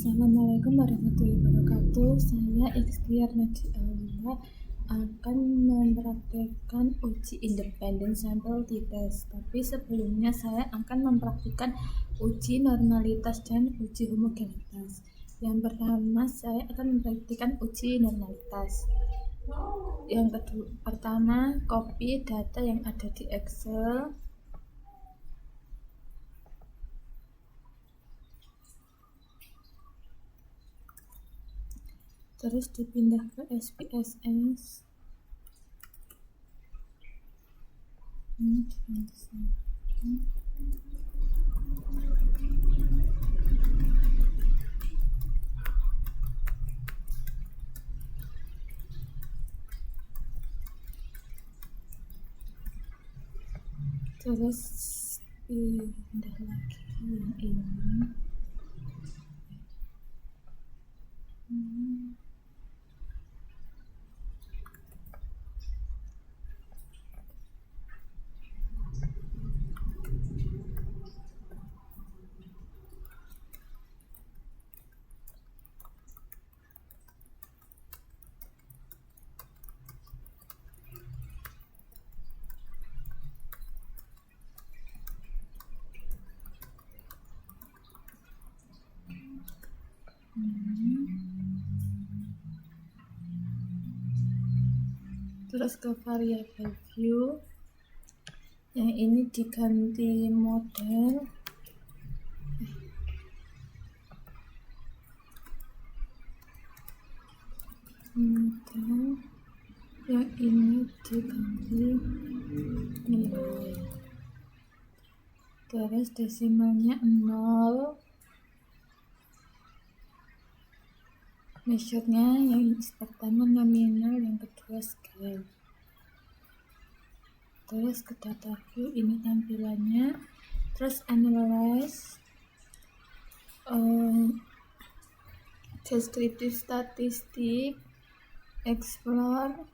Assalamualaikum warahmatullahi wabarakatuh. Saya Ikhtiar Naji Aulia akan mempraktikkan uji independen sampel t-test. Tapi sebelumnya saya akan mempraktikkan uji normalitas dan uji homogenitas. Yang pertama saya akan mempraktikkan uji normalitas. Yang kedua, pertama copy data yang ada di Excel. Terus dipindah ke SPSS. Terus pindah lagi yang ini. Terus ke variable view, yang ini diganti model. Yang ini diganti nilai. Terus desimalnya 0. Measure-nya yang pertama nominal, yang kedua scale. Terus ke data view, ini tampilannya. Terus analyze, descriptive statistik, explore,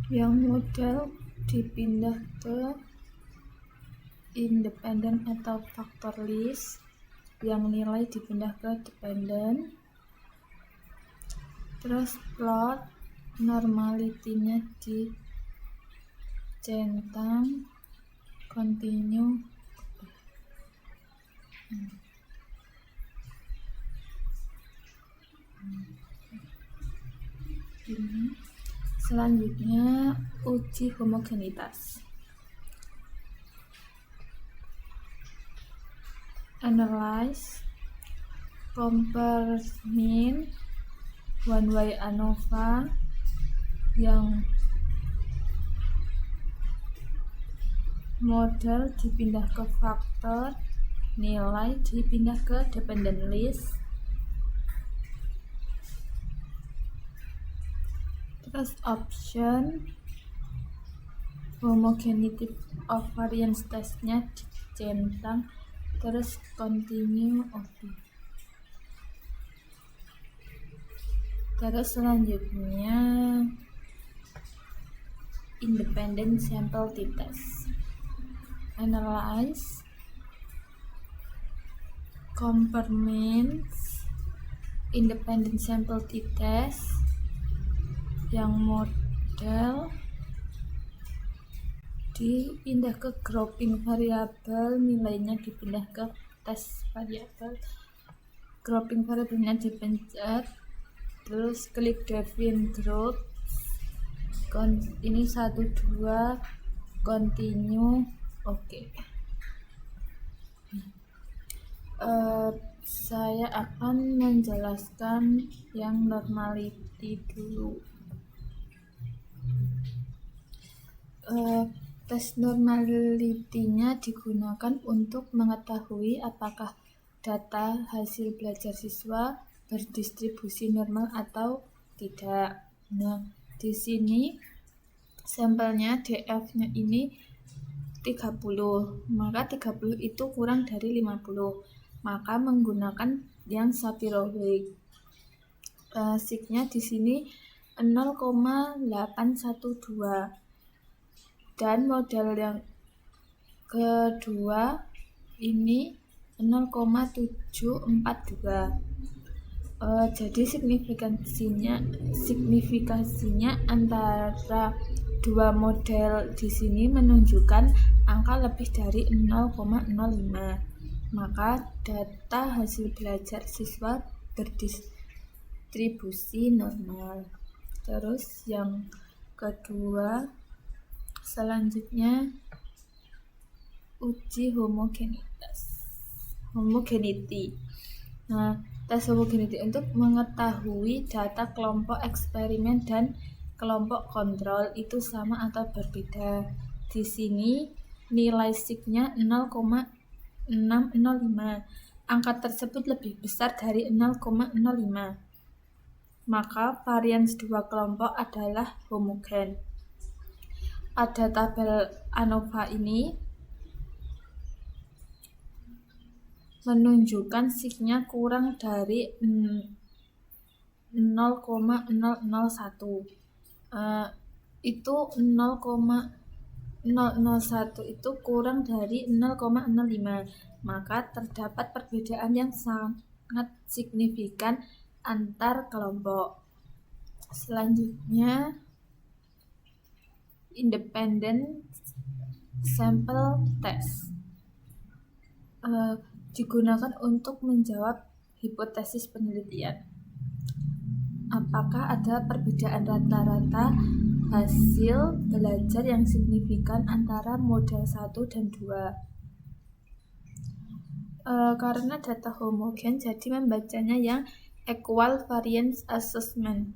yang model dipindah ke independent atau factor list, yang nilai dipindah ke dependent. Terus plot, normality-nya dicentang, continue. Ini selanjutnya uji homogenitas. Analyze, compare mean, one way ANOVA, yang model dipindah ke faktor, nilai dipindah ke dependent list. Terus option, homogeneity of variance testnya dicentang. Terus continue, oke. Terus selanjutnya independent sample t-test. Analyze, compare means, independent sample t-test, yang model dipindah ke grouping variabel, nilainya dipindah ke tes variabel. Grouping variabelnya dipencet, terus klik define group. Ini 1, 2, continue, oke. Saya akan menjelaskan yang normality dulu. Tes normality-nya digunakan untuk mengetahui apakah data hasil belajar siswa berdistribusi normal atau tidak. Nah, di sini sampelnya DF-nya ini 30, maka 30 itu kurang dari 50, maka menggunakan yang Shapiro-Wilk. Sigma di sini 0,812. Dan model yang kedua ini 0,742. Jadi signifikasinya antara dua model di sini menunjukkan angka lebih dari 0,05. Maka data hasil belajar siswa berdistribusi normal. Terus yang kedua, selanjutnya uji homogeneity. Nah, tes homogeneity untuk mengetahui data kelompok eksperimen dan kelompok kontrol itu sama atau berbeda. Di sini nilai signya 0,605. Angka tersebut lebih besar dari 0,05. Maka varians dua kelompok adalah homogen. Pada tabel ANOVA ini menunjukkan signya kurang dari 0,001. Itu 0,001 itu kurang dari 0,05. Maka terdapat perbedaan yang sangat signifikan antar kelompok. Selanjutnya, independent sample test digunakan untuk menjawab hipotesis penelitian. Apakah ada perbedaan rata-rata hasil belajar yang signifikan antara model 1 dan 2? Karena data homogen, jadi membacanya yang equal variance assessment.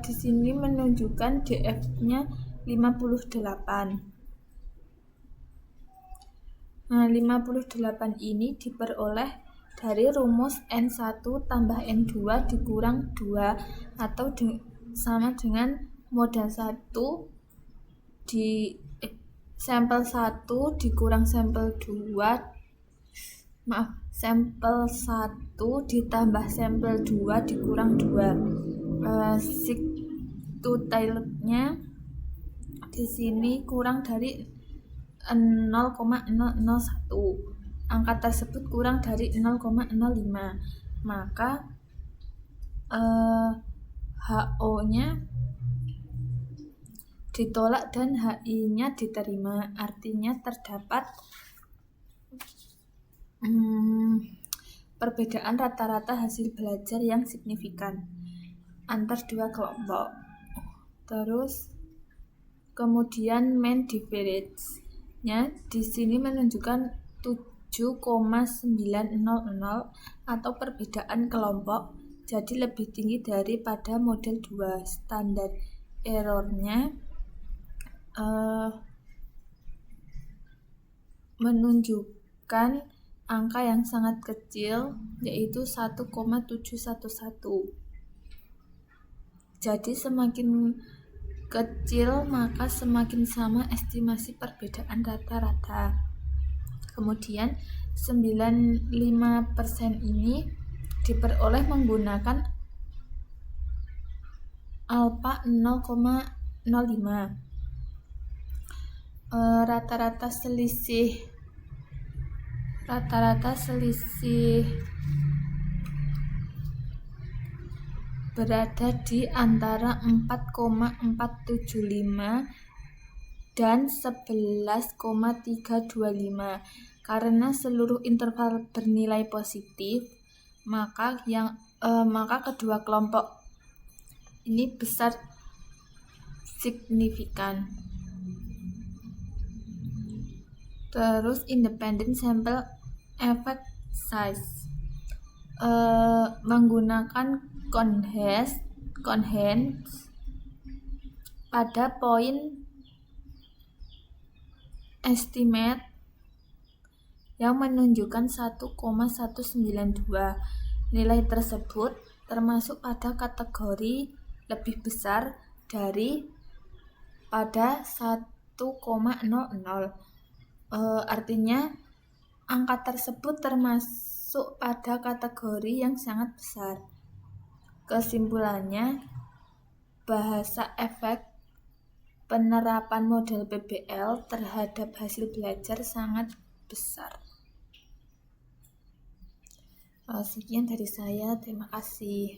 Di sini menunjukkan DF-nya 58. Nah, 58 ini diperoleh dari rumus N1 tambah N2 dikurang 2 atau sama dengan model 1 sampel 1 dikurang sampel 2, sampel 1 ditambah sampel 2 dikurang 2. Sigtotalnya di sini kurang dari 0,001. Angka tersebut kurang dari 0,05. Maka HO-nya ditolak dan HI-nya diterima. Artinya terdapat perbedaan rata-rata hasil belajar yang signifikan antar dua kelompok. Terus kemudian mean difference-nya di sini menunjukkan 7,900 atau perbedaan kelompok jadi lebih tinggi daripada model 2. Standar error-nya menunjukkan angka yang sangat kecil, yaitu 1,711. Jadi semakin kecil maka semakin sama estimasi perbedaan rata-rata. Kemudian 95% ini diperoleh menggunakan alpha 0,05. Rata-rata selisih berada di antara 4,475 dan 11,325. Karena seluruh interval bernilai positif, maka kedua kelompok ini besar signifikan. Terus independent sample effect size menggunakan Cohen pada poin estimate yang menunjukkan 1,192. Nilai tersebut termasuk pada kategori lebih besar dari pada 1,00. Artinya angka tersebut termasuk pada kategori yang sangat besar. Kesimpulannya, bahasa efek penerapan model PBL terhadap hasil belajar sangat besar. Sekian dari saya, terima kasih.